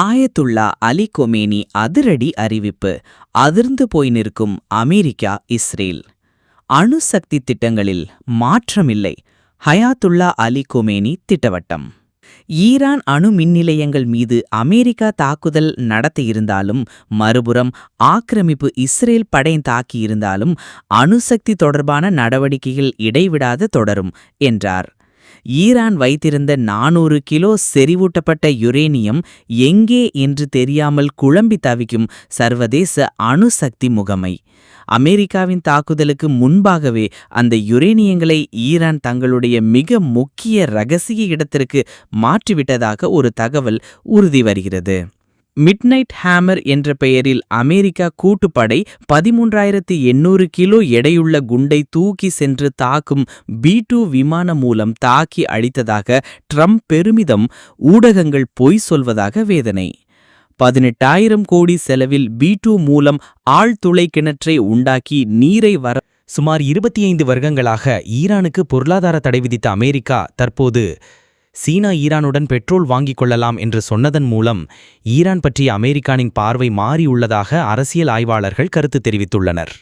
ஆயத்துல்லா அலி Khamenei அதிரடி அறிவிப்பு. அதிர்ந்து போய் நிற்கும் அமெரிக்கா இஸ்ரேல். அணுசக்தி திட்டங்களில் மாற்றமில்லை. ஹயாத்துல்லா அலி கொமேனி திட்டவட்டம். ஈரான் அணு மின் நிலையங்கள் மீது அமெரிக்கா தாக்குதல் நடத்தியிருந்தாலும், மறுபுறம் ஆக்கிரமிப்பு இஸ்ரேல் படை தாக்கியிருந்தாலும் அணுசக்தி தொடர்பான நடவடிக்கைகள் இடைவிடாது தொடரும் என்றார். ஈரான் வைத்திருந்த 400 கிலோ செறிவூட்டப்பட்ட யுரேனியம் எங்கே என்று தெரியாமல் குழம்பி தவிக்கும் சர்வதேச அணுசக்தி முகமை. அமெரிக்காவின் தாக்குதலுக்கு முன்பாகவே அந்த யுரேனியங்களை ஈரான் தங்களுடைய மிக முக்கிய இரகசிய இடத்திற்கு மாற்றிவிட்டதாக ஒரு தகவல் உறுதி வருகிறது. மிட்நைட் ஹேமர் என்ற பெயரில் அமெரிக்கா கூட்டுப்படை 13,800 கிலோ எடையுள்ள குண்டை தூக்கி சென்று தாக்கும் B-2 விமானம் மூலம் தாக்கி அழித்ததாக ட்ரம்ப் பெருமிதம். ஊடகங்கள் பொய் சொல்வதாக வேதனை. 18,000 கோடி செலவில் B-2 மூலம் ஆழ்துளை கிணற்றை உண்டாக்கி நீரை சுமார் 25 வருடங்களாக ஈரானுக்கு பொருளாதார தடை விதித்த அமெரிக்கா தற்போது சீனா ஈரானுடன் பெட்ரோல் வாங்கிக் கொள்ளலாம் என்று சொன்னதன் மூலம் ஈரான் பற்றிய அமெரிக்காவின் பார்வை மாறியுள்ளதாக அரசியல் ஆய்வாளர்கள் கருத்து தெரிவித்துள்ளனர்.